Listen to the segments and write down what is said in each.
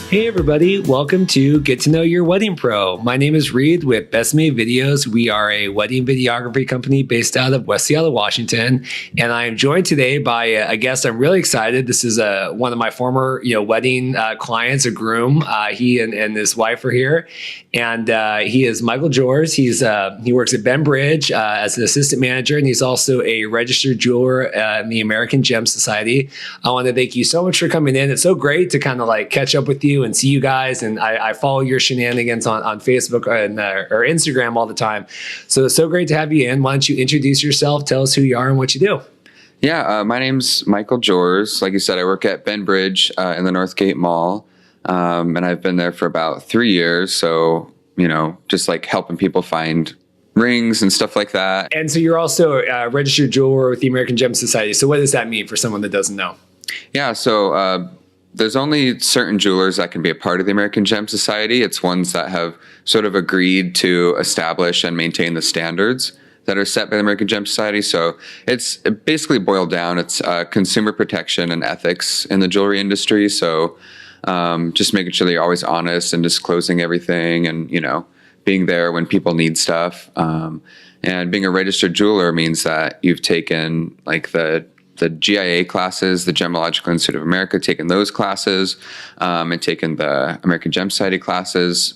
Hey everybody, welcome to Get to Know Your Wedding Pro. My name is Reed with Best Made Videos. We are a wedding videography company based out of West Seattle, Washington. And I am joined today by a guest. I'm really excited. This is one of my former wedding clients, a groom. He and his wife are here. And he is Michael Joers. He works at Ben Bridge as an assistant manager, and he's also a registered jeweler in the American Gem Society. I want to thank you so much for coming in. It's so great to kind of like catch up with you and see you guys. And I follow your shenanigans on Facebook or Instagram all the time. So it's so great to have you in. Why don't you introduce yourself, tell us who you are and what you do. Yeah, my name's Michael Joers. Like you said, I work at Ben Bridge in the Northgate Mall. And I've been there for about 3 years. So, just like helping people find rings and stuff like that. And so you're also a registered jeweler with the American Gem Society. So what does that mean for someone that doesn't know? Yeah, so there's only certain jewelers that can be a part of the American Gem Society. It's ones that have sort of agreed to establish and maintain the standards that are set by the American Gem Society. So it basically boiled down. It's consumer protection and ethics in the jewelry industry. So just making sure that you're always honest and disclosing everything and, being there when people need stuff. And being a registered jeweler means that you've taken like the GIA classes, the Gemological Institute of America, taken those classes, and taken the American Gem Society classes,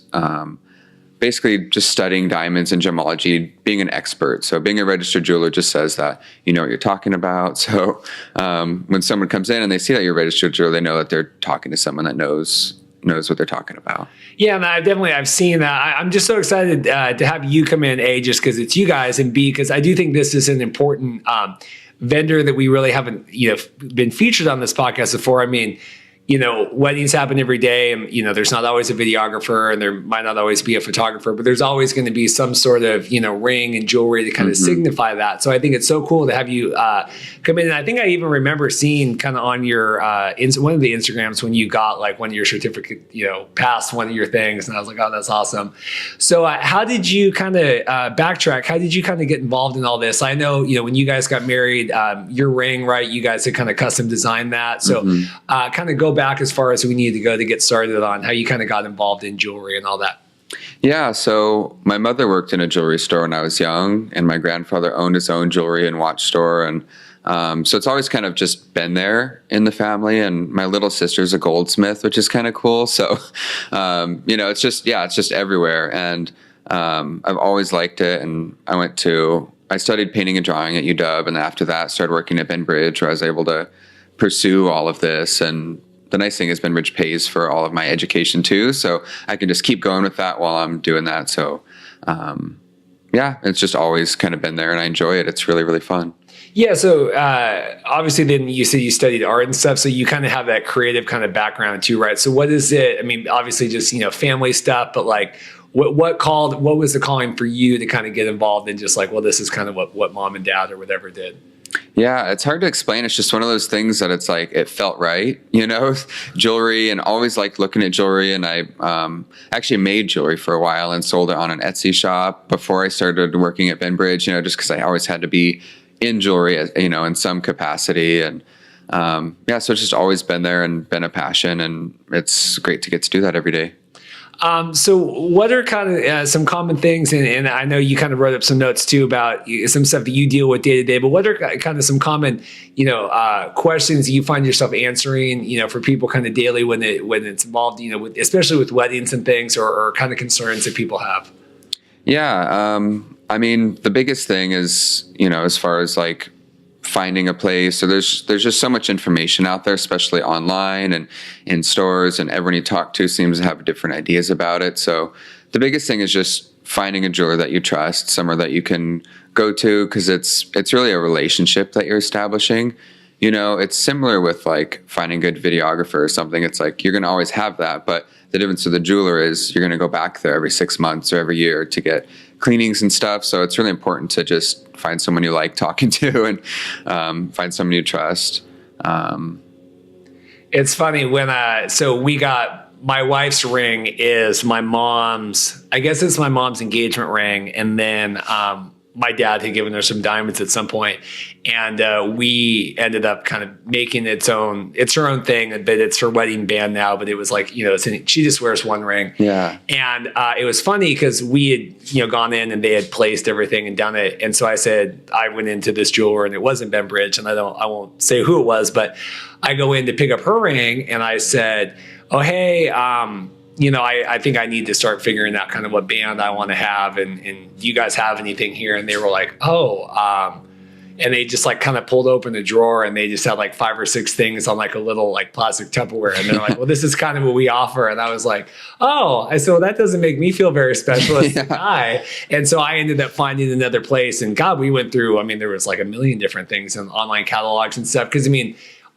basically just studying diamonds and gemology, being an expert. So being a registered jeweler just says that you know what you're talking about. So when someone comes in and they see that you're a registered jeweler, they know that they're talking to someone that knows what they're talking about. Yeah, and I've seen that. I'm just so excited to have you come in, A, just because it's you guys, and B, because I do think this is an important vendor that we really haven't, been featured on this podcast before. I mean, weddings happen every day, and, there's not always a videographer and there might not always be a photographer, but there's always going to be some sort of, ring and jewelry to kind of signify that. So I think it's so cool to have you come in. And I think I even remember seeing kind of on your, one of the Instagrams when you got like one of your certificate, past one of your things. And I was like, oh, that's awesome. So how did you kind of backtrack? How did you kind of get involved in all this? I know, when you guys got married, your ring, right? You guys had kind of custom designed that. So kind of go back as far as we needed to go to get started on how you kind of got involved in jewelry and all that. Yeah, so my mother worked in a jewelry store when I was young, and my grandfather owned his own jewelry and watch store. And so it's always kind of just been there in the family. And my little sister's a goldsmith, which is kind of cool. So, it's just everywhere. And I've always liked it. And I studied painting and drawing at UW. And after that, started working at Ben Bridge, where I was able to pursue all of this. And the nice thing is Ben Bridge pays for all of my education too. So I can just keep going with that while I'm doing that. So, it's just always kind of been there, and I enjoy it. It's really, really fun. Yeah. So obviously then you said you studied art and stuff. So you kind of have that creative kind of background too, right? So what is it? I mean, obviously just, family stuff, but like what was the calling for you to kind of get involved in just like, well, this is kind of what mom and dad or whatever did? Yeah, it's hard to explain. It's just one of those things that it's like, it felt right, jewelry, and always liked looking at jewelry. And I actually made jewelry for a while and sold it on an Etsy shop before I started working at Ben Bridge, just because I always had to be in jewelry, in some capacity. And so it's just always been there and been a passion, and it's great to get to do that every day. So what are kind of some common things, and I know you kind of wrote up some notes too about some stuff that you deal with day to day, but what are kind of some common, questions you find yourself answering, for people kind of daily when it's involved, especially with weddings and things, or kind of concerns that people have? Yeah. I mean, the biggest thing is, as far as like finding a place. So there's just so much information out there, especially online and in stores, and everyone you talk to seems to have different ideas about it. So the biggest thing is just finding a jeweler that you trust, somewhere that you can go to, because it's really a relationship that you're establishing. It's similar with like finding a good videographer or something. It's like you're going to always have that, but the difference with the jeweler is you're going to go back there every 6 months or every year to get cleanings and stuff. So it's really important to just find someone you like talking to, and find someone you trust. It's funny when so we got my wife's ring is my mom's. I guess it's my mom's engagement ring, and then my dad had given her some diamonds at some point, and we ended up kind of making it's her own thing, but it's her wedding band now. But it was like, she just wears one ring. Yeah. And it was funny because we had, gone in and they had placed everything and done it. And so I went into this jeweler and it wasn't Ben Bridge, and I won't say who it was, but I go in to pick up her ring and I said, oh, hey, I think I need to start figuring out kind of what band I want to have. And do you guys have anything here? And they were like, and they just like kind of pulled open the drawer and they just had like 5 or 6 things on like a little like plastic Tupperware. And they're like, well, this is kind of what we offer. And I was like, I said, well, that doesn't make me feel very special as a guy. And so I ended up finding another place, and God, we went through, there was like a million different things in online catalogs and stuff. Cause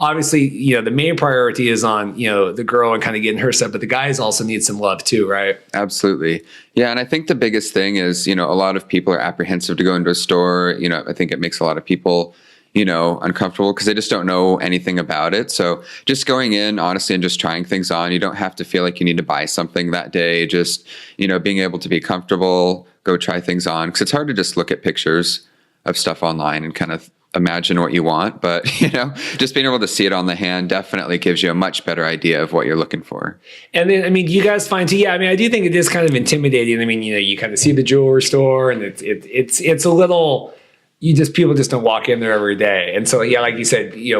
obviously, the main priority is on, the girl and kind of getting her stuff, but the guys also need some love too, right? Absolutely. Yeah. And I think the biggest thing is, a lot of people are apprehensive to go into a store. I think it makes a lot of people, uncomfortable because they just don't know anything about it. So just going in, honestly, and just trying things on, you don't have to feel like you need to buy something that day. Just, being able to be comfortable, go try things on. Because it's hard to just look at pictures of stuff online and kind of imagine what you want, but just being able to see it on the hand definitely gives you a much better idea of what you're looking for. And then, do you guys find too? Yeah, I do think it is kind of intimidating. You kind of see the jewelry store, and it's a little, people just don't walk in there every day. And so, yeah, like you said, you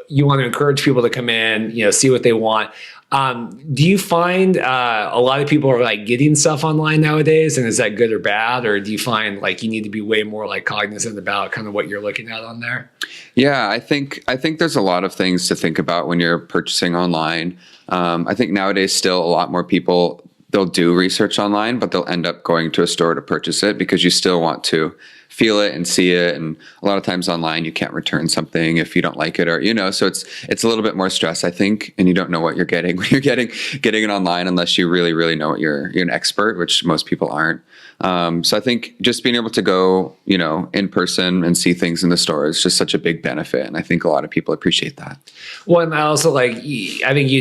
want to encourage people to come in, see what they want. Do you find a lot of people are like getting stuff online nowadays, and is that good or bad? Or do you find like you need to be way more like cognizant about kind of what you're looking at on there? Yeah, I think there's a lot of things to think about when you're purchasing online. I think nowadays still a lot more people, they'll do research online, but they'll end up going to a store to purchase it because you still want to feel it and see it. And a lot of times online, you can't return something if you don't like it, or, so it's a little bit more stress, I think. And you don't know what you're getting when you're getting it online, unless you really, really know you're an expert, which most people aren't. So I think just being able to go, in person and see things in the store is just such a big benefit. And I think a lot of people appreciate that. Well, and I also I think,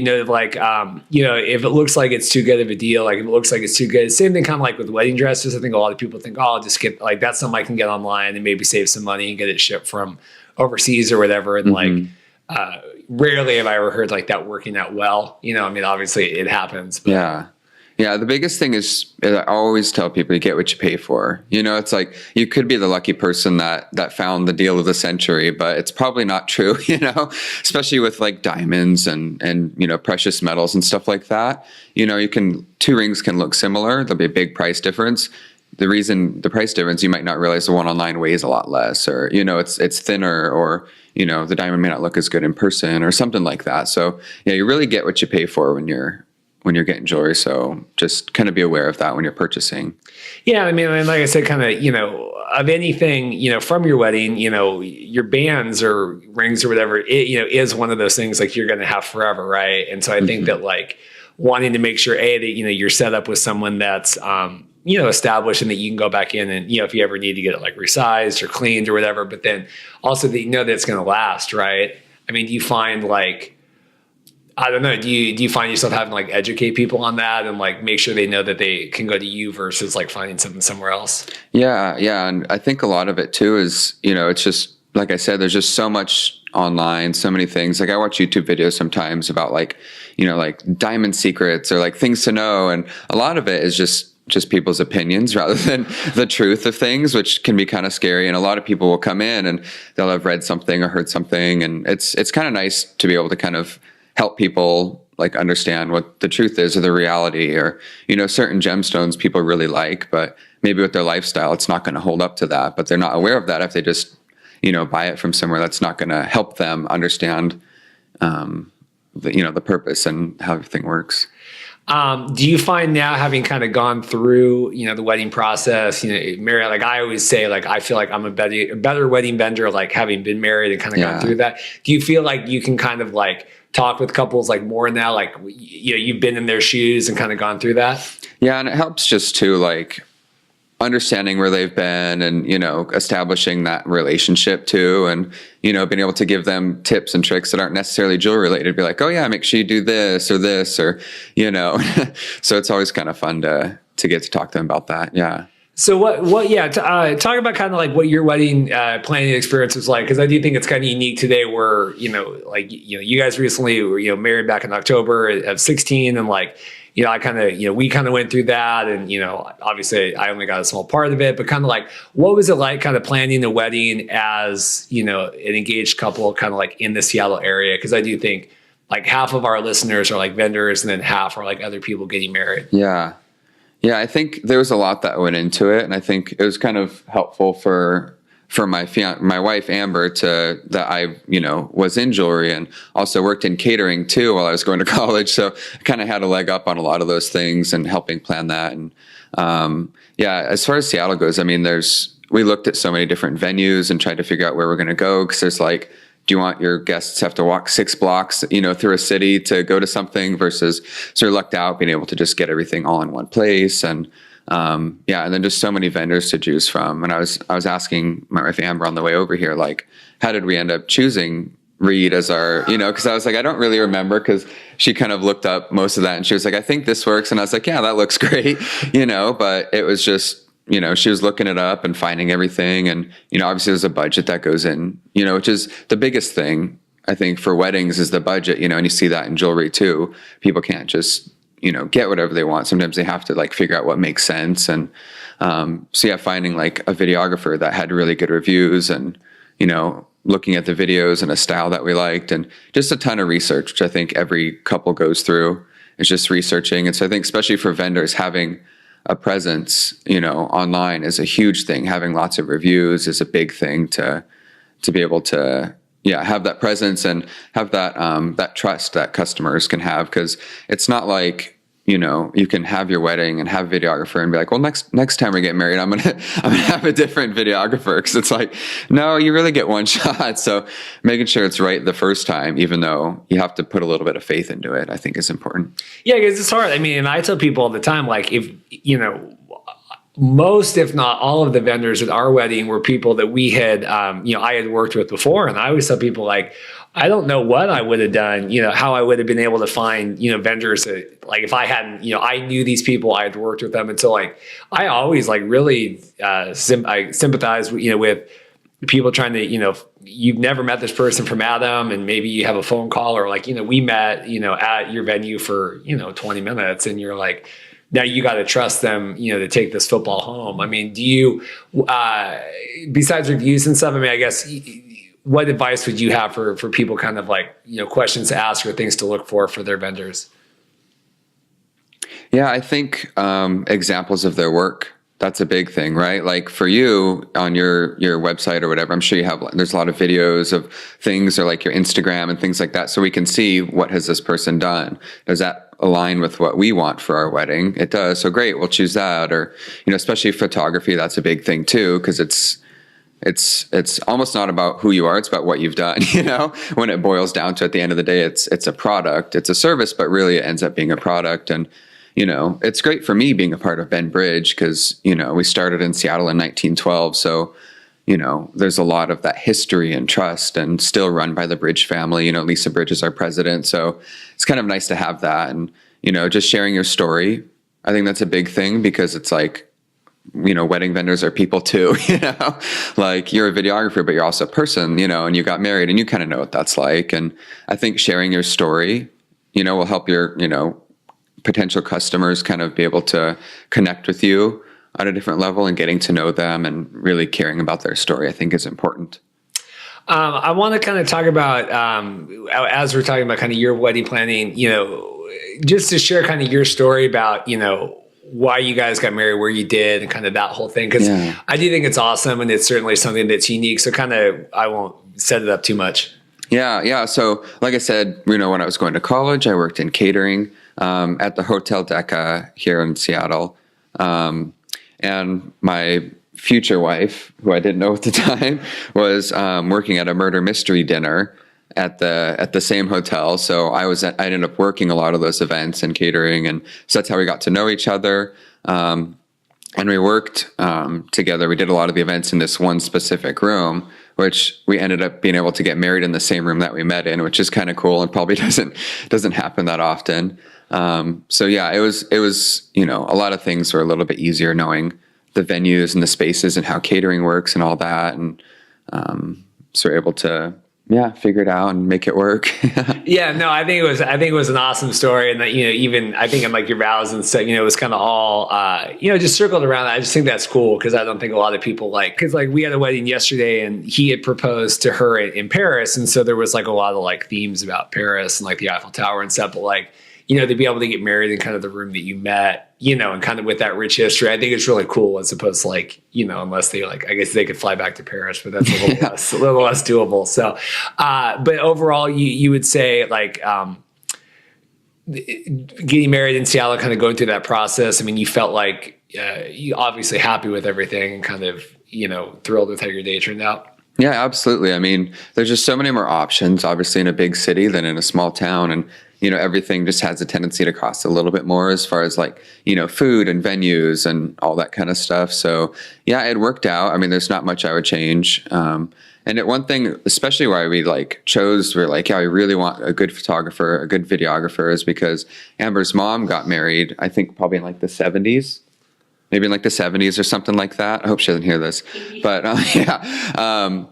if it looks like it's too good of a deal, like if it looks like it's too good, same thing kind of like with wedding dresses. I think a lot of people think, I'll just get like, that's something I can get online and maybe save some money and get it shipped from overseas or whatever. And rarely have I ever heard like that working out well. Obviously it happens. But. Yeah. Yeah, the biggest thing is I always tell people you get what you pay for. It's like you could be the lucky person that found the deal of the century, but it's probably not true, especially with like diamonds and precious metals and stuff like that. 2 rings can look similar. There'll be a big price difference. The price difference, you might not realize the one online weighs a lot less, or, it's thinner, or, the diamond may not look as good in person or something like that. So yeah, you really get what you pay for when you're getting jewelry. So just kind of be aware of that when you're purchasing. Yeah. Like I said, kind of, of anything, from your wedding, your bands or rings or whatever, it, is one of those things like you're going to have forever. Right. And so I think that like wanting to make sure that, you're set up with someone that's, established, and that you can go back in and, if you ever need to get it like resized or cleaned or whatever, but then also that that it's going to last. Right. Do you find like, I don't know. Do you find yourself having to like educate people on that and like make sure they know that they can go to you versus like finding something somewhere else? Yeah. Yeah. And I think a lot of it too is, it's just, like I said, there's just so much online, so many things. Like I watch YouTube videos sometimes about like, like diamond secrets or like things to know. And a lot of it is just people's opinions rather than the truth of things, which can be kind of scary. And a lot of people will come in and they'll have read something or heard something. And it's kind of nice to be able to kind of help people like understand what the truth is or the reality, or, certain gemstones people really like, but maybe with their lifestyle, it's not going to hold up to that, but they're not aware of that if they just, buy it from somewhere that's not going to help them understand, the purpose and how everything works. Do you find now, having kind of gone through, the wedding process, Mary, like I always say, like, I feel like I'm a better wedding vendor, like having been married and kind of gone through that. Do you feel like you can kind of like talk with couples like more now, like, you've been in their shoes and kind of gone through that? Yeah. And it helps just to like understanding where they've been and, establishing that relationship too. And, being able to give them tips and tricks that aren't necessarily jewelry related. Be like, oh yeah, make sure you do this, or, so it's always kind of fun to get to talk to them about that. Yeah. So talk about kind of like what your wedding planning experience was like, because I do think it's kind of unique today where, you guys recently were, married back in October of 16, and like, I kind of, we kind of went through that, and, obviously I only got a small part of it, but kind of like, what was it like kind of planning a wedding as, an engaged couple kind of like in the Seattle area? Because I do think like half of our listeners are like vendors and then half are like other people getting married. Yeah. Yeah, I think there was a lot that went into it, and I think it was kind of helpful for my wife Amber that I was in jewelry and also worked in catering too while I was going to college, so I kind of had a leg up on a lot of those things and helping plan that. And as far as Seattle goes, I mean, we looked at so many different venues and tried to figure out where we're going to go, because there's like, do you want your guests to have to walk 6 blocks, through a city to go to something, versus sort of lucked out being able to just get everything all in one place. And and then just so many vendors to choose from. And I was asking my wife Amber on the way over here, like, how did we end up choosing Reed as our, because I was like, I don't really remember, because she kind of looked up most of that and she was like, I think this works. And I was like, yeah, that looks great, but it was just, she was looking it up and finding everything. And, obviously there's a budget that goes in, which is the biggest thing, I think, for weddings is the budget, and you see that in jewelry too. People can't just, get whatever they want. Sometimes they have to like figure out what makes sense. And finding like a videographer that had really good reviews and, looking at the videos and a style that we liked, and just a ton of research, which I think every couple goes through, is just researching. And so I think especially for vendors, having a presence, online is a huge thing. Having lots of reviews is a big thing to be able to, have that presence and have that trust that customers can have. Because it's not like, you can have your wedding and have a videographer and be like, well, next time we get married, I'm gonna have a different videographer. Because it's like, no, you really get one shot. So making sure it's right the first time, even though you have to put a little bit of faith into it, I think is important. Yeah, because it's hard. I mean, and I tell people all the time, like, if most, if not all of the vendors at our wedding were people that we had, I had worked with before. And I always tell people, like, I don't know what I would have done, how I would have been able to find, vendors that, like, if I hadn't, I knew these people, I had worked with them. And so, like, I always like really I sympathize, with people trying to, you've never met this person from Adam, and maybe you have a phone call, or like, we met, at your venue for, 20 minutes, and you're like, now you got to trust them, to take this football home. I mean, do you, besides reviews and stuff, I mean, I guess, what advice would you have for people kind of like, questions to ask or things to look for their vendors? Yeah, I think examples of their work, that's a big thing, right? Like for you on your website or whatever, I'm sure there's a lot of videos of things, or like your Instagram and things like that. So we can see, what has this person done? Does that align with what we want for our wedding? It does. So great, we'll choose that. Or, especially photography, that's a big thing too, because it's almost not about who you are, it's about what you've done, when it boils down to, at the end of the day, it's a product, it's a service, but really it ends up being a product. And, it's great for me being a part of Ben Bridge, because, we started in Seattle in 1912. So, there's a lot of that history and trust, and still run by the Bridge family. Lisa Bridge is our president. So it's kind of nice to have that. And, just sharing your story, I think that's a big thing, because it's like, wedding vendors are people too, like you're a videographer, but you're also a person, and you got married, and you kind of know what that's like. And I think sharing your story, will help your, potential customers kind of be able to connect with you at a different level, and getting to know them and really caring about their story, I think is important. I want to kind of talk about, as we're talking about kind of your wedding planning, just to share kind of your story about, why you guys got married, where you did, and kind of that whole thing. Because I do think it's awesome, and it's certainly something that's unique. So kind of, I won't set it up too much. Yeah. So like I said, when I was going to college, I worked in catering at the Hotel Decca here in Seattle. And my future wife, who I didn't know at the time, was working at a murder mystery dinner at the same hotel. So I ended up working a lot of those events and catering, and so that's how we got to know each other. And we worked together. We did a lot of the events in this one specific room, which we ended up being able to get married in the same room that we met in, which is kind of cool and probably doesn't happen that often. So yeah, it was a lot of things were a little bit easier knowing venues and the spaces and how catering works and all that. And so we're able to, yeah, figure it out and make it work. Yeah, no, I think it was an awesome story. And that, even I think in like your vows and stuff, it was kind of all, just circled around that. I just think that's cool because I don't think a lot of people because like we had a wedding yesterday and he had proposed to her in Paris. And so there was like a lot of like themes about Paris and like the Eiffel Tower and stuff. But like, to be able to get married in kind of the room that you met, and kind of with that rich history, I think it's really cool as opposed to like, unless they like, I guess they could fly back to Paris, but that's a little less doable. So, but overall, you would say like, getting married in Seattle, kind of going through that process. I mean, you felt like you obviously happy with everything and kind of, thrilled with how your day turned out. Yeah, absolutely. I mean, there's just so many more options, obviously, in a big city than in a small town. And, everything just has a tendency to cost a little bit more as far as like, food and venues and all that kind of stuff. So yeah, it worked out. I mean, there's not much I would change. One thing, especially why we we're like, yeah, we really want a good photographer, a good videographer, is because Amber's mom got married, I think probably in like the 70s. Maybe in like the 70s or something like that. I hope she doesn't hear this. But yeah.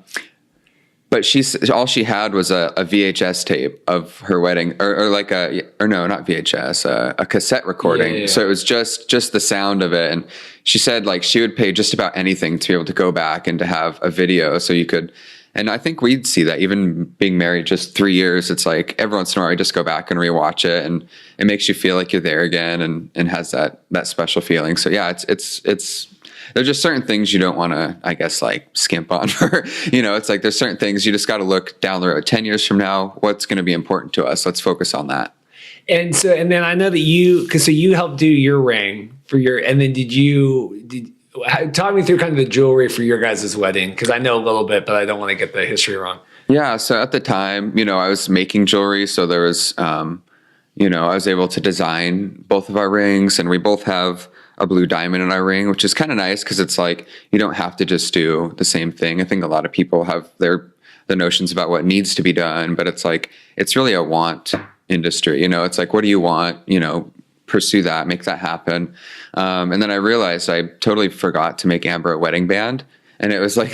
But all she had was a VHS tape of her wedding, or no, not VHS, a cassette recording. Yeah. So it was just the sound of it. And she said like she would pay just about anything to be able to go back and to have a video so you could. And I think we'd see that even being married just 3 years, it's like every once in a while I just go back and rewatch it and it makes you feel like you're there again and has that special feeling. So yeah, it's there's just certain things you don't want to, I guess, like skimp on for, it's like there's certain things you just got to look down the road 10 years from now. What's going to be important to us? Let's focus on that. And then I know that you helped do your ring and then talk me through kind of the jewelry for your guys' wedding. Because I know a little bit, but I don't want to get the history wrong. Yeah. So at the time, I was making jewelry. So there was, I was able to design both of our rings, and we both have a blue diamond in our ring, which is kind of nice because it's like you don't have to just do the same thing. I think a lot of people have the notions about what needs to be done, but it's like it's really a want industry. It's like, what do you want? Pursue that, make that happen. And then I realized I totally forgot to make Amber a wedding band. And it was like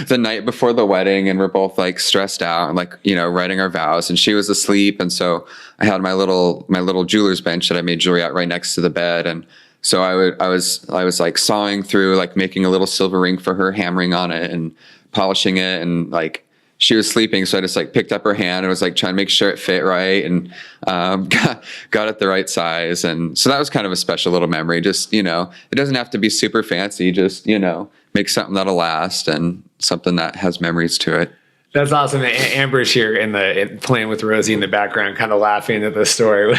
the night before the wedding, and we're both like stressed out and like, writing our vows, and she was asleep. And so I had my little jeweler's bench that I made jewelry at right next to the bed. And so I was like sawing through, like making a little silver ring for her, hammering on it and polishing it. And like she was sleeping. So I just like picked up her hand and was like trying to make sure it fit right. And got it the right size. And so that was kind of a special little memory. Just, it doesn't have to be super fancy. Just, make something that'll last and something that has memories to it. That's awesome. Amber's here playing with Rosie in the background, kind of laughing at the story.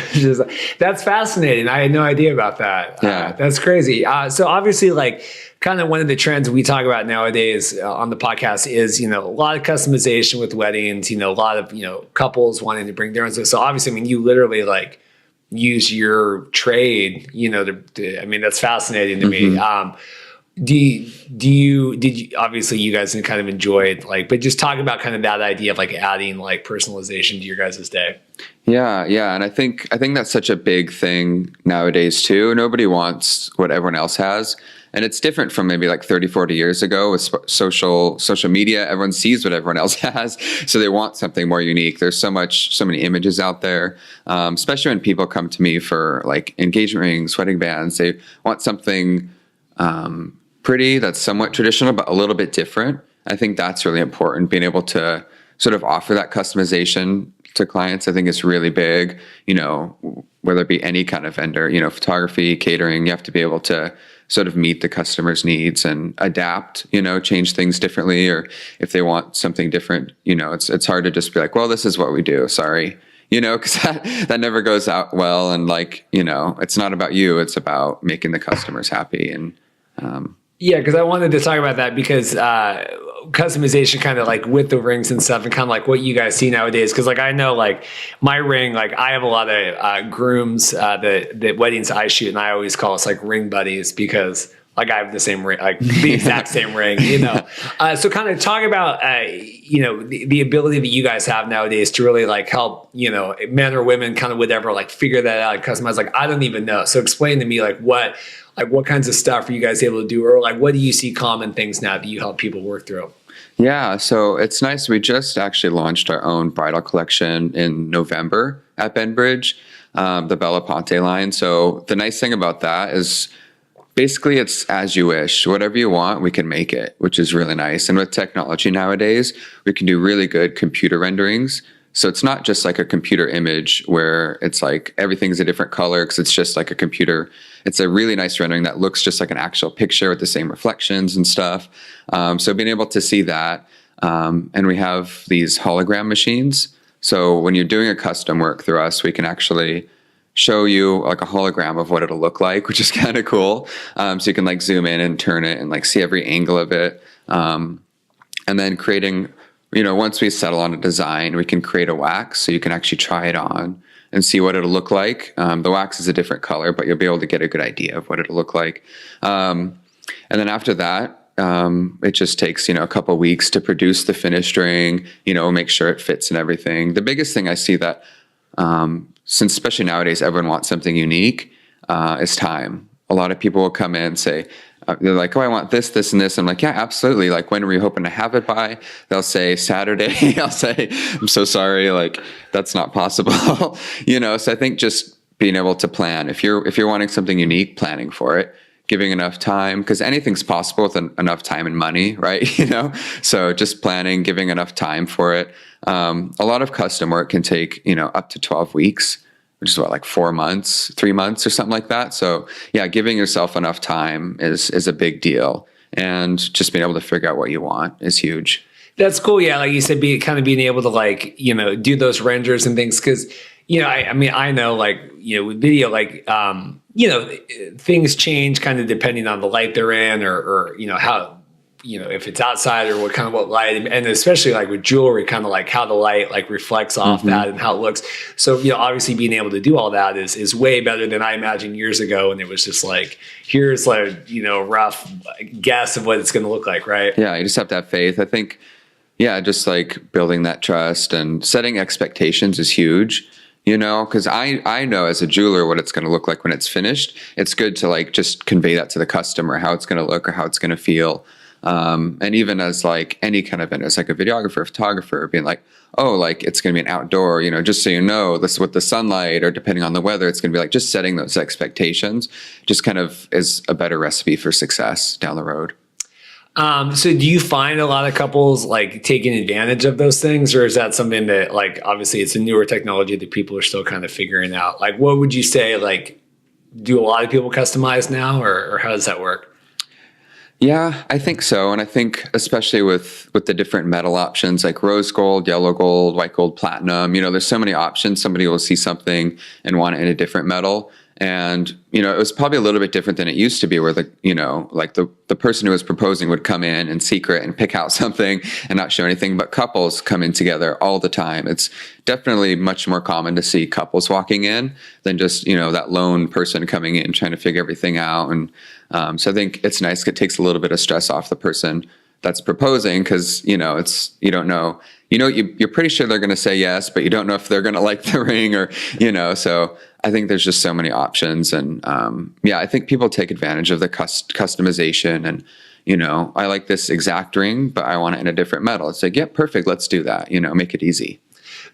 That's fascinating. I had no idea about that. Yeah. That's crazy. So obviously, like, kind of one of the trends we talk about nowadays on the podcast is, a lot of customization with weddings, a lot of, couples wanting to bring their own stuff. So obviously, I mean, you literally like use your trade, that's fascinating to me. Did you obviously you guys kind of enjoyed but just talk about kind of that idea of like adding like personalization to your guys' day. Yeah. And I think that's such a big thing nowadays too. Nobody wants what everyone else has. And it's different from maybe like 30, 40 years ago with social media. Everyone sees what everyone else has. So they want something more unique. There's so many images out there, especially when people come to me for like engagement rings, wedding bands. They want something pretty that's somewhat traditional, but a little bit different. I think that's really important. Being able to sort of offer that customization to clients, I think is really big, whether it be any kind of vendor, photography, catering, you have to be able to sort of meet the customer's needs and adapt, change things differently. Or if they want something different, it's hard to just be like, well, this is what we do. Sorry. Because that never goes out well. And it's not about you. It's about making the customers happy. And, yeah, because I wanted to talk about that because customization kind of like with the rings and stuff and kind of like what you guys see nowadays. Because I know my ring, I have a lot of grooms, the weddings I shoot, and I always call us like ring buddies because Like I have the same ring, like the exact same ring, you know? So kind of talk about, you know, the ability that you guys have nowadays to really like help, you know, men or women kind of whatever, like figure that out and customize. Like, I don't even know. So explain to me like what kinds of stuff are you guys able to do? Or like, what do you see common things now that you help people work through? Yeah, so it's nice. We just actually launched our own bridal collection in November at Benbridge, the Bella Ponte line. So the nice thing about that is basically it's as you wish. Whatever you want, we can make it, which is really nice. And with technology nowadays, we can do really good computer renderings. So it's not just like a computer image where it's like everything's a different color because it's just like a computer. It's a really nice rendering that looks just like an actual picture with the same reflections and stuff. So being able to see that, and we have these hologram machines. So when you're doing a custom work through us, we can actually show you like a hologram of what it'll look like, which is kind of cool. So you can like zoom in and turn it and like see every angle of it. And then creating, you know, once we settle on a design, we can create a wax so you can actually try it on and see what it'll look like. The wax is a different color, but you'll be able to get a good idea of what it'll look like. And then after that, it just takes, you know, a couple of weeks to produce the finished ring, you know, make sure it fits and everything. The biggest thing I see that, since especially nowadays, everyone wants something unique, is time. A lot of people will come in and say, they're like, oh, I want this, this, and this. I'm like, yeah, absolutely. Like, when are we hoping to have it by? They'll say Saturday. I'll say, I'm so sorry. Like, that's not possible. You know, so I think just being able to plan, if you're wanting something unique, planning for it, giving enough time, because anything's possible with enough time and money, right? You know, so just planning, giving enough time for it. A lot of custom work can take, you know, up to 12 weeks, which is what, like 4 months, 3 months or something like that. So yeah, giving yourself enough time is a big deal. And just being able to figure out what you want is huge. That's cool. Yeah. Like you said, being able to like, you know, do those renders and things. Cause, you know, I mean, I know like, you know, with video, like, you know, things change kind of depending on the light they're in or, you know, how, you know, if it's outside or what light, and especially like with jewelry, kind of like how the light like reflects off that and how it looks. So, you know, obviously being able to do all that is way better than I imagined years ago. And it was just like, here's like, you know, rough guess of what it's going to look like. Right. Yeah. You just have to have faith. I think, yeah, just like building that trust and setting expectations is huge. You know, because I know as a jeweler what it's going to look like when it's finished. It's good to like just convey that to the customer, how it's going to look or how it's going to feel. And even as like any kind of vendor, as like a videographer, photographer, being like, oh, like it's going to be an outdoor, you know, just so you know, this with the sunlight or depending on the weather, it's going to be like just setting those expectations just kind of is a better recipe for success down the road. So do you find a lot of couples like taking advantage of those things, or is that something that like, obviously it's a newer technology that people are still kind of figuring out? Like, what would you say, like, do a lot of people customize now or how does that work? Yeah, I think so. And I think especially with the different metal options like rose gold, yellow gold, white gold, platinum, you know, there's so many options. Somebody will see something and want it in a different metal. And, you know, it was probably a little bit different than it used to be where the, you know, like the person who was proposing would come in and secret and pick out something and not show anything, but couples come in together all the time. It's definitely much more common to see couples walking in than just, you know, that lone person coming in trying to figure everything out. And so I think it's nice. It takes a little bit of stress off the person that's proposing because, you know, you don't know, you know, you're pretty sure they're going to say yes, but you don't know if they're going to like the ring or, you know, so I think there's just so many options. And yeah, I think people take advantage of the customization and, you know, I like this exact ring, but I want it in a different metal. It's like, yeah, perfect. Let's do that. You know, make it easy.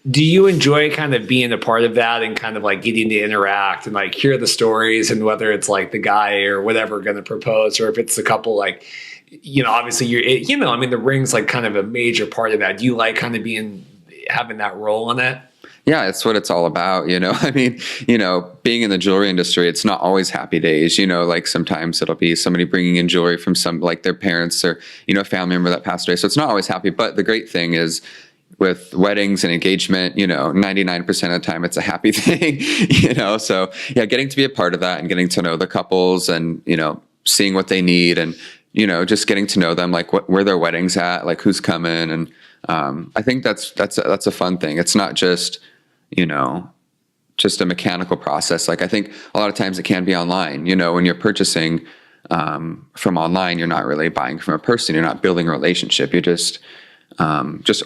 Do you enjoy kind of being a part of that and kind of like getting to interact and like hear the stories and whether it's like the guy or whatever going to propose or if it's the couple, like, you know, obviously you know, I mean, the ring's like kind of a major part of that. Do you like kind of having that role in it? Yeah, it's what it's all about, you know. I mean, you know, being in the jewelry industry, it's not always happy days, you know, like sometimes it'll be somebody bringing in jewelry from like their parents or, you know, a family member that passed away. So it's not always happy. But the great thing is with weddings and engagement, you know, 99% of the time it's a happy thing, you know. So yeah, getting to be a part of that and getting to know the couples and, you know, seeing what they need and, you know, just getting to know them, like where their wedding's at, like who's coming. And I think that's a fun thing. It's not just, you know, just a mechanical process. Like I think a lot of times it can be online, you know, when you're purchasing, from online, you're not really buying from a person. You're not building a relationship. You're just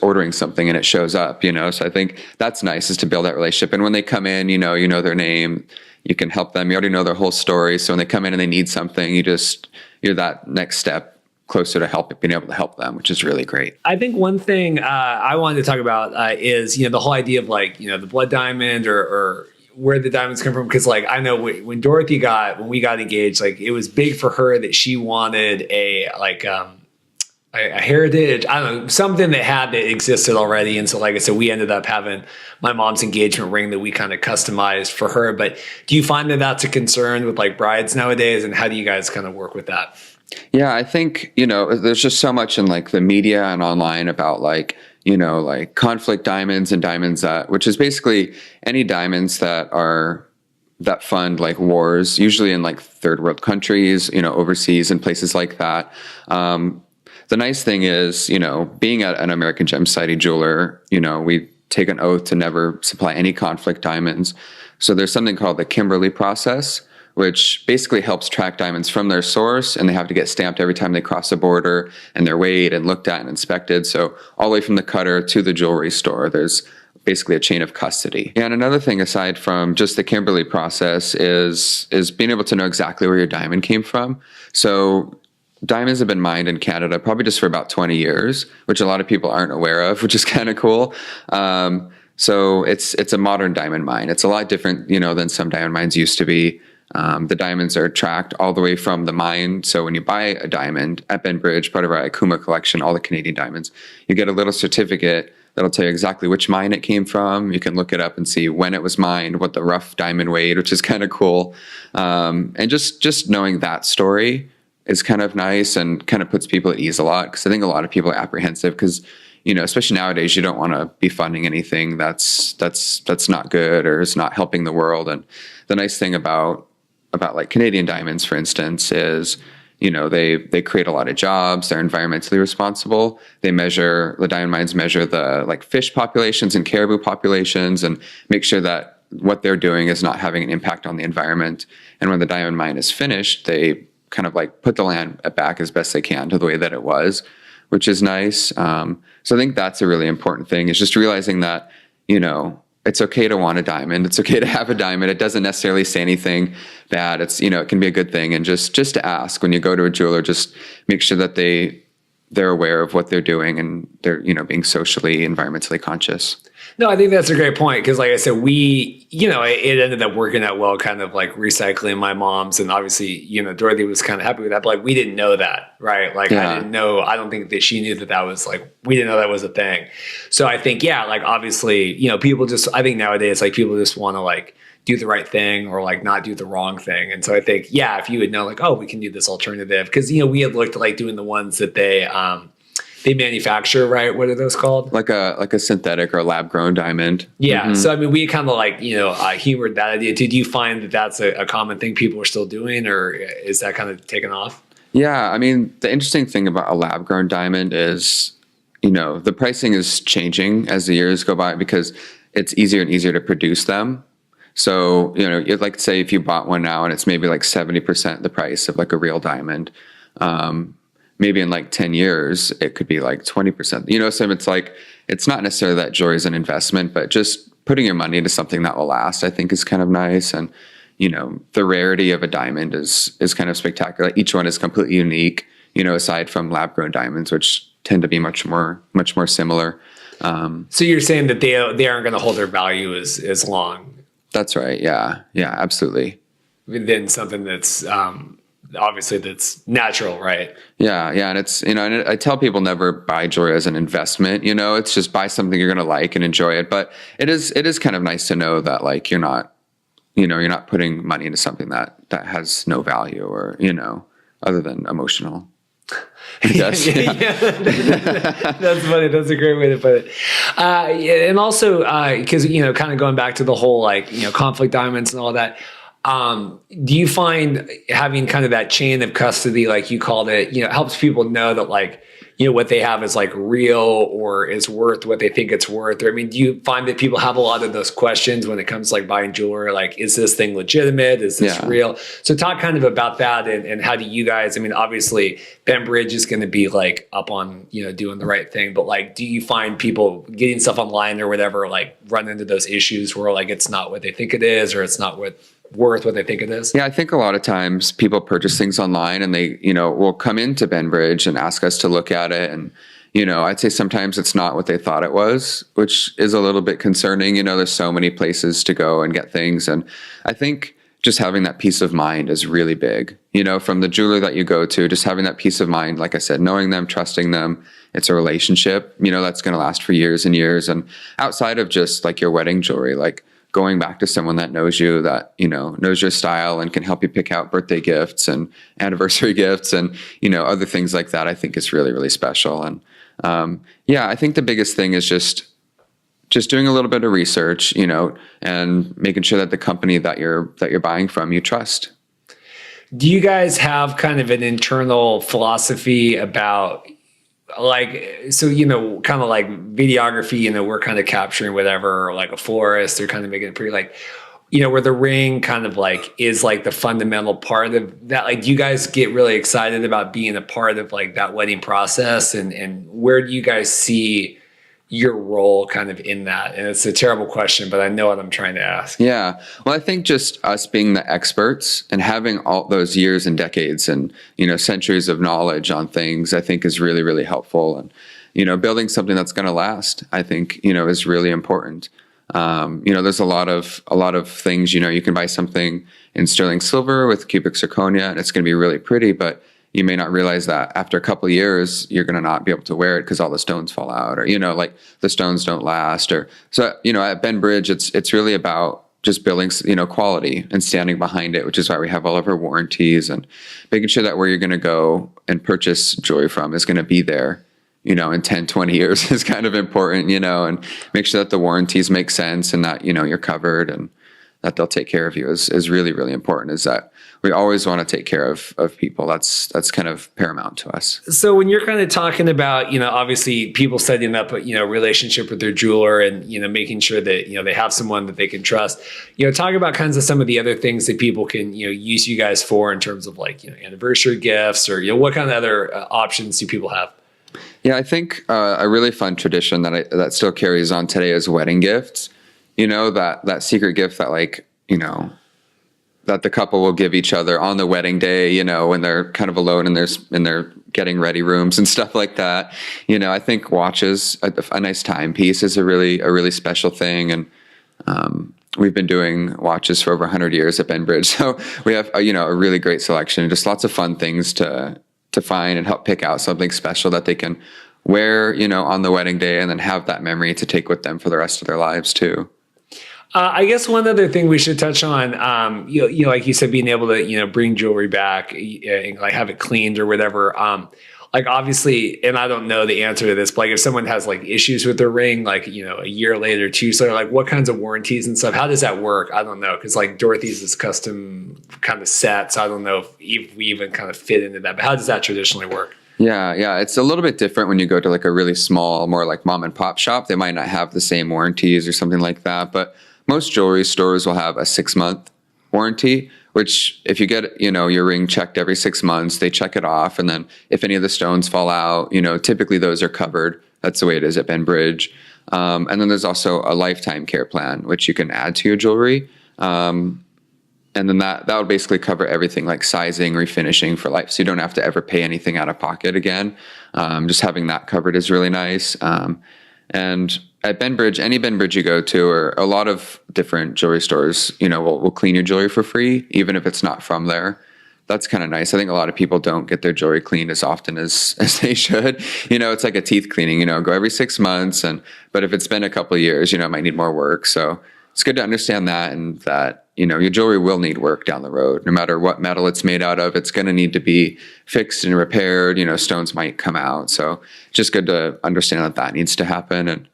ordering something and it shows up, So I think that's nice, is to build that relationship. And when they come in, you know their name, you can help them. You already know their whole story. So when they come in and they need something, you're that next step closer to being able to help them, which is really great. I think one thing I wanted to talk about is, the whole idea of the blood diamond or where the diamonds come from. Cause I know when we got engaged, it was big for her that she wanted a heritage, I don't know, something that existed already. And so, like I said, we ended up having my mom's engagement ring that we kind of customized for her. But do you find that that's a concern with brides nowadays? And how do you guys kind of work with that? Yeah, I think, there's just so much in the media and online about conflict diamonds and diamonds which is basically any diamonds that fund wars, usually in third world countries, overseas and places like that. The nice thing is, being at an American Gem Society jeweler, we take an oath to never supply any conflict diamonds. So there's something called the Kimberley process, which basically helps track diamonds from their source, and they have to get stamped every time they cross the border, and they're weighed and looked at and inspected. So all the way from the cutter to the jewelry store, there's basically a chain of custody. And another thing aside from just the Kimberley process is being able to know exactly where your diamond came from. So diamonds have been mined in Canada probably just for about 20 years, which a lot of people aren't aware of, which is kind of cool. So it's a modern diamond mine. It's a lot different, than some diamond mines used to be. The diamonds are tracked all the way from the mine. So when you buy a diamond at Benbridge, part of our Akuma collection, all the Canadian diamonds, you get a little certificate that'll tell you exactly which mine it came from. You can look it up and see when it was mined, what the rough diamond weighed, which is kind of cool. And just knowing that story is kind of nice and kind of puts people at ease a lot, because I think a lot of people are apprehensive because, especially nowadays, you don't want to be funding anything that's not good or is not helping the world. And the nice thing about Canadian diamonds, for instance, is, they create a lot of jobs. They're environmentally responsible. The diamond mines measure the fish populations and caribou populations and make sure that what they're doing is not having an impact on the environment. And when the diamond mine is finished, they kind of put the land back as best they can to the way that it was, which is nice. So I think that's a really important thing, is just realizing that, it's okay to want a diamond. It's okay to have a diamond. It doesn't necessarily say anything bad. It's, it can be a good thing. And just to ask when you go to a jeweler, just make sure that they're aware of what they're doing and they're, being socially, environmentally conscious. No, I think that's a great point. Cause like I said, it ended up working out well, kind of recycling my mom's. And obviously, Dorothy was kind of happy with that, but we didn't know that, right? Yeah. I didn't know, I don't think that she knew that was we didn't know that was a thing. So I think, obviously, people I think nowadays, people just want to do the right thing or not do the wrong thing. And so I think, if you would know we can do this alternative, because, we had looked at doing the ones that they manufacture, right? What are those called? Like a synthetic or lab grown diamond. Yeah. Mm-hmm. So, I mean, we kind of humored that idea. Did you find that that's a common thing people are still doing, or is that kind of taken off? Yeah. I mean, the interesting thing about a lab grown diamond is, the pricing is changing as the years go by because it's easier and easier to produce them. So, you'd say if you bought one now and it's maybe 70% the price of a real diamond, maybe in 10 years, it could be 20%, so it's not necessarily that jewelry is an investment, but just putting your money into something that will last, I think is kind of nice. And, the rarity of a diamond is kind of spectacular. Each one is completely unique, aside from lab grown diamonds, which tend to be much more similar. So you're saying that they aren't going to hold their value as long. That's right. Yeah. Yeah, absolutely. Than something that's, obviously that's natural, right? Yeah. And it's, and I tell people never buy jewelry as an investment, it's just buy something you're going to like and enjoy it. But it is kind of nice to know that you're not putting money into something that has no value or, other than emotional. Yes. Yeah. That's funny. That's a great way to put it. And also, because, kind of going back to the whole, conflict diamonds and all that, do you find having kind of that chain of custody, like you called it, helps people know that what they have is like real or is worth what they think it's worth? Or I mean, do you find that people have a lot of those questions when it comes to like buying jewelry? Like, is this thing legitimate? Is this real? So talk kind of about that, and how do you guys, I mean, obviously Benbridge is going to be like up on, doing the right thing, but like, do you find people getting stuff online or whatever, like run into those issues where like it's not what they think it is, or it's not worth what they think it is? Yeah, I think a lot of times people purchase things online and they, will come into Benbridge and ask us to look at it. And, I'd say sometimes it's not what they thought it was, which is a little bit concerning. There's so many places to go and get things. And I think just having that peace of mind is really big, from the jeweler that you go to, just having that peace of mind, like I said, knowing them, trusting them. It's a relationship, that's going to last for years and years. And outside of just like your wedding jewelry, like going back to someone that knows you, that, knows your style and can help you pick out birthday gifts and anniversary gifts and, other things like that, I think is really, really special. And I think the biggest thing is just doing a little bit of research, and making sure that the company that you're buying from, you trust. Do you guys have kind of an internal philosophy about like, so, kind of like videography, we're kind of capturing whatever, like a florist, they're kind of making it pretty like, where the ring kind of like is like the fundamental part of that. Like, do you guys get really excited about being a part of like that wedding process, and where do you guys see your role kind of in that? And it's a terrible question, but I know what I'm trying to ask. Yeah. Well, I think just us being the experts and having all those years and decades and, centuries of knowledge on things, I think is really, really helpful. And, building something that's going to last, I think, is really important. There's a lot of things, you can buy something in sterling silver with cubic zirconia and it's going to be really pretty, but you may not realize that after a couple of years, you're going to not be able to wear it because all the stones fall out, or, like the stones don't last. Or so, at Benbridge, it's really about just building, quality and standing behind it, which is why we have all of our warranties and making sure that where you're going to go and purchase jewelry from is going to be there, in 10, 20 years is kind of important, and make sure that the warranties make sense and that, you're covered and that they'll take care of you is really, really important. Is that we always want to take care of people. That's kind of paramount to us. So when you're kind of talking about, obviously people setting up a, relationship with their jeweler and, making sure that, they have someone that they can trust, talk about kinds of some of the other things that people can, use you guys for in terms of like, anniversary gifts or, what kind of other options do people have? Yeah, I think a really fun tradition that still carries on today is wedding gifts. That secret gift that like, that the couple will give each other on the wedding day, when they're kind of alone in their getting ready rooms and stuff like that. I think watches, a nice timepiece is a really special thing. And we've been doing watches for over 100 years at Benbridge. So we have, a really great selection, just lots of fun things to find and help pick out something special that they can wear, on the wedding day and then have that memory to take with them for the rest of their lives too. I guess one other thing we should touch on, like you said, being able to, bring jewelry back, and like have it cleaned or whatever. Like obviously, and I don't know the answer to this, but like if someone has like issues with their ring, like, a year later, 2 years later, like what kinds of warranties and stuff, how does that work? I don't know. Cause like Dorothy's is custom kind of set. So I don't know if we even kind of fit into that, but how does that traditionally work? Yeah. It's a little bit different when you go to like a really small, more like mom and pop shop. They might not have the same warranties or something like that, but most jewelry stores will have a 6-month warranty, which if you get, your ring checked every 6 months, they check it off. And then if any of the stones fall out, typically those are covered. That's the way it is at Benbridge. And then there's also a lifetime care plan, which you can add to your jewelry. And then that would basically cover everything like sizing, refinishing for life. So you don't have to ever pay anything out of pocket again. Just having that covered is really nice. And at Benbridge, any Benbridge you go to, or a lot of different jewelry stores, will clean your jewelry for free, even if it's not from there. That's kind of nice. I think a lot of people don't get their jewelry cleaned as often as they should. It's like a teeth cleaning, go every 6 months. But if it's been a couple of years, it might need more work. So it's good to understand that, and that, your jewelry will need work down the road. No matter what metal it's made out of, it's going to need to be fixed and repaired. Stones might come out. So just good to understand that needs to happen. And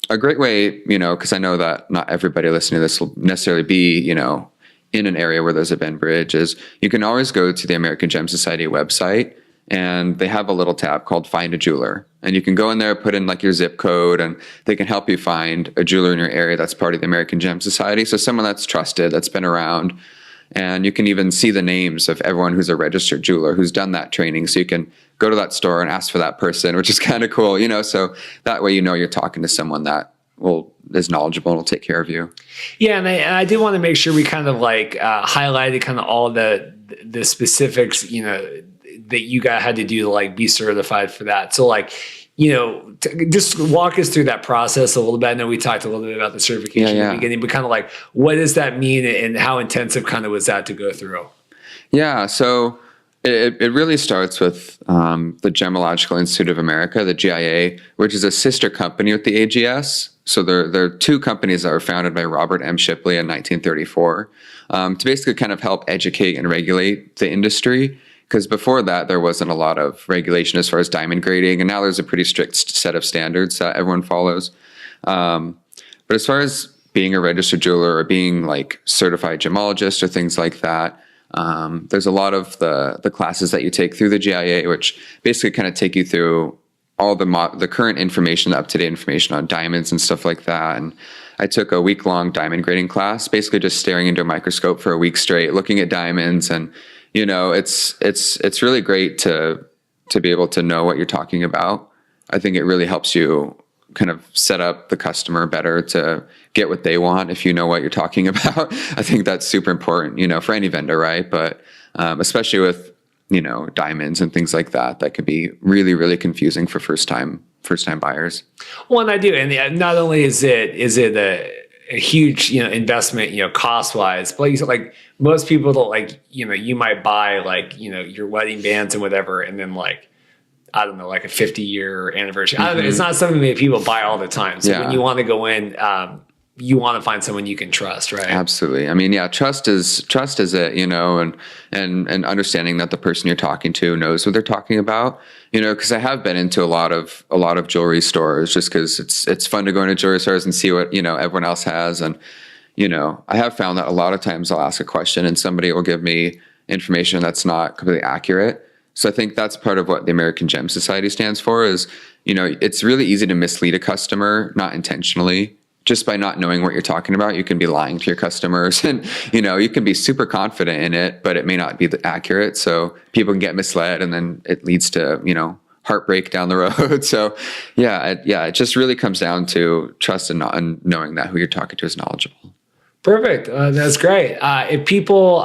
a great way, because I know that not everybody listening to this will necessarily be, in an area where there's a Benbridge, is you can always go to the American Gem Society website and they have a little tab called Find a Jeweler. And you can go in there, put in like your zip code, and they can help you find a jeweler in your area that's part of the American Gem Society. So someone that's trusted, that's been around. And you can even see the names of everyone who's a registered jeweler who's done that training. So you can go to that store and ask for that person, which is kind of cool, so that way you're talking to someone that is knowledgeable and will take care of you. Yeah, and I did want to make sure we kind of like highlighted kind of all the specifics, that you guys had to do to like be certified for that. So like, just walk us through that process a little bit. I know we talked a little bit about the certification at the beginning, but kind of like, what does that mean and how intensive kind of was that to go through? Yeah, so it really starts with the Gemological Institute of America, the GIA, which is a sister company with the AGS. So there are two companies that were founded by Robert M. Shipley in 1934 to basically kind of help educate and regulate the industry. Because before that, there wasn't a lot of regulation as far as diamond grading, and now there's a pretty strict set of standards that everyone follows. But as far as being a registered jeweler or being like certified gemologist or things like that, there's a lot of the classes that you take through the GIA, which basically kind of take you through all the current information, the up-to-date information on diamonds and stuff like that. And I took a week-long diamond grading class, basically just staring into a microscope for a week straight, looking at diamonds. And it's really great to be able to know what you're talking about. I think it really helps you kind of set up the customer better to get what they want if you know what you're talking about. I think that's super important, for any vendor, right? But especially with diamonds and things like that can be really, really confusing for first time buyers. Well, and I do, and not only is it a huge investment cost wise, but like most people don't like you might buy like your wedding bands and whatever, and then like I don't know, like a 50-year anniversary. I don't know, it's not something that people buy all the time. So when you want to go in, you want to find someone you can trust, right? Absolutely. I mean, yeah, trust is it, and understanding that the person you're talking to knows what they're talking about, because I have been into a lot of jewelry stores just because it's fun to go into jewelry stores and see what, everyone else has. And, I have found that a lot of times I'll ask a question and somebody will give me information that's not completely accurate. So I think that's part of what the American Gem Society stands for is, it's really easy to mislead a customer, not intentionally. Just by not knowing what you're talking about, you can be lying to your customers and, you can be super confident in it, but it may not be accurate. So people can get misled and then it leads to, heartbreak down the road. So it just really comes down to trust and knowing that who you're talking to is knowledgeable. Perfect. That's great. If people,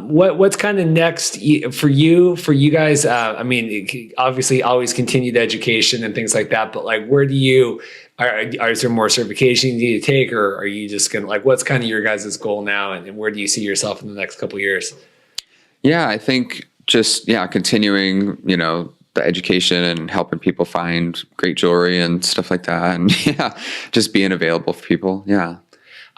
what's kind of next for you guys? I mean, obviously always continued education and things like that, but like, where do you, is there more certification you need to take, or are you just going to like, what's kind of your guys' goal now? And where do you see yourself in the next couple of years? Yeah, I think just, continuing, the education and helping people find great jewelry and stuff like that. And just being available for people. Yeah.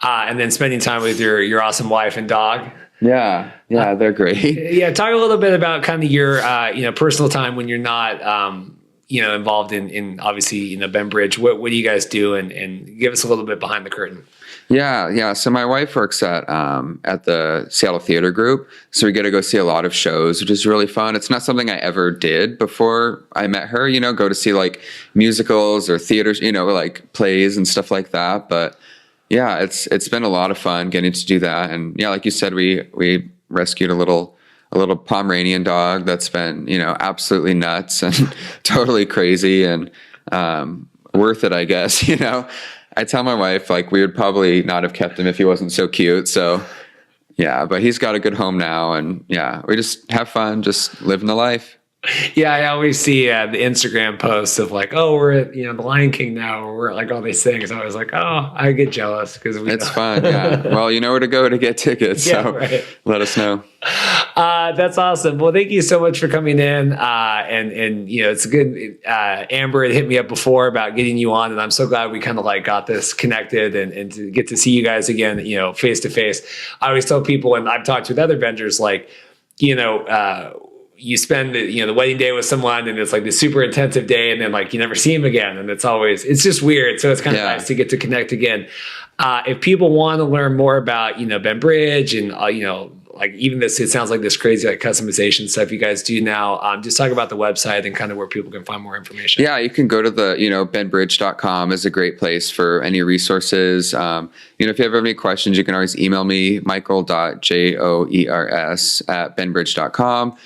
And then spending time with your awesome wife and dog. Yeah, they're great. Yeah, talk a little bit about kind of your personal time when you're not involved in obviously Bembridge. What do you guys do, and give us a little bit behind the curtain. Yeah. So my wife works at the Seattle Theater Group, so we get to go see a lot of shows, which is really fun. It's not something I ever did before I met her. Go to see like musicals or theaters, like plays and stuff like that, but. Yeah, it's been a lot of fun getting to do that. And yeah, like you said, we rescued a little Pomeranian dog that's been, absolutely nuts and totally crazy and worth it, I guess. I tell my wife like we would probably not have kept him if he wasn't so cute. So yeah, but he's got a good home now, and yeah, we just have fun, just living the life. Yeah, I always see the Instagram posts of like, oh, we're at the Lion King now, or we're at like all these things. I was like, oh, I get jealous because it's fun. Yeah, well, you know where to go to get tickets, so right. Let us know. That's awesome. Well, thank you so much for coming in. And it's good. Amber had hit me up before about getting you on, and I'm so glad we kind of like got this connected and to get to see you guys again, face to face. I always tell people, and I've talked with other vendors, like, you spend the wedding day with someone and it's like this super intensive day, and then like you never see him again, and it's just weird. So it's kind of nice to get to connect again. If people want to learn more about Bembridge and like even this, it sounds like this crazy like customization stuff you guys do now. Just talk about the website and kind of where people can find more information. Yeah, you can go to the, benbridge.com is a great place for any resources. If you have any questions, you can always email me, michael.joers@benbridge.com.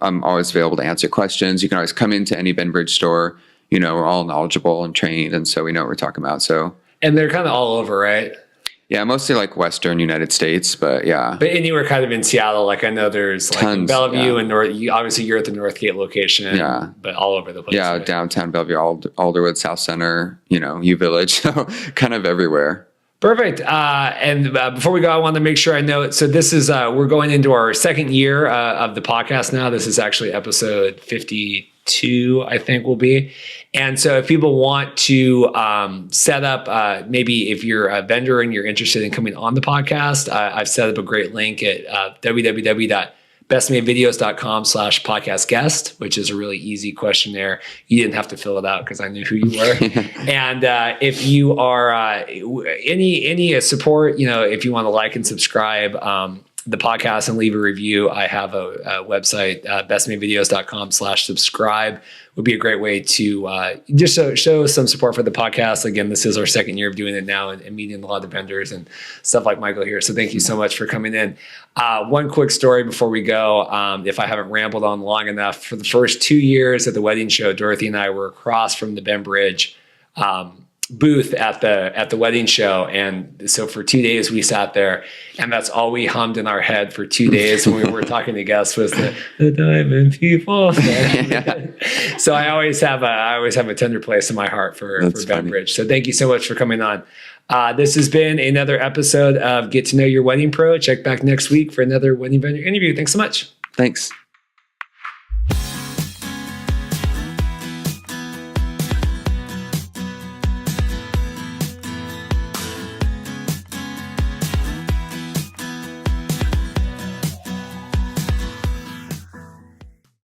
I'm always available to answer questions. You can always come into any Benbridge store. We're all knowledgeable and trained, and so we know what we're talking about. So, and they're kind of all over, right? Yeah, mostly like Western United States, but yeah. But anywhere kind of in Seattle, like I know there's like in Bellevue and obviously you're at the Northgate location, but all over the place. Yeah, right? Downtown Bellevue, Alderwood, South Center, U Village, so kind of everywhere. Perfect. And before we go, I want to make sure I know it. So this is, we're going into our second year of the podcast now. This is actually episode 52, I think will be. And so if people want to set up, maybe if you're a vendor and you're interested in coming on the podcast, I've set up a great link at www.bestmadevideos.com/podcast guest, which is a really easy questionnaire. You didn't have to fill it out because I knew who you were. And if you are any support, if you want to like and subscribe the podcast and leave a review, I have a website, bestmadevideos.com/subscribe would be a great way to just show some support for the podcast. Again, this is our second year of doing it now and meeting a lot of vendors and stuff like Michael here. So thank you so much for coming in. One quick story before we go. If I haven't rambled on long enough, for the first 2 years at the wedding show, Dorothy and I were across from the Benbridge booth at the wedding show, and so for 2 days we sat there, and that's all we hummed in our head for 2 days when we were talking to guests was the diamond people. So I always have a tender place in my heart for Benbridge. So thank you so much for coming on. This has been another episode of Get to Know Your Wedding Pro. Check back next week for another wedding vendor interview. Thanks so much. Thanks.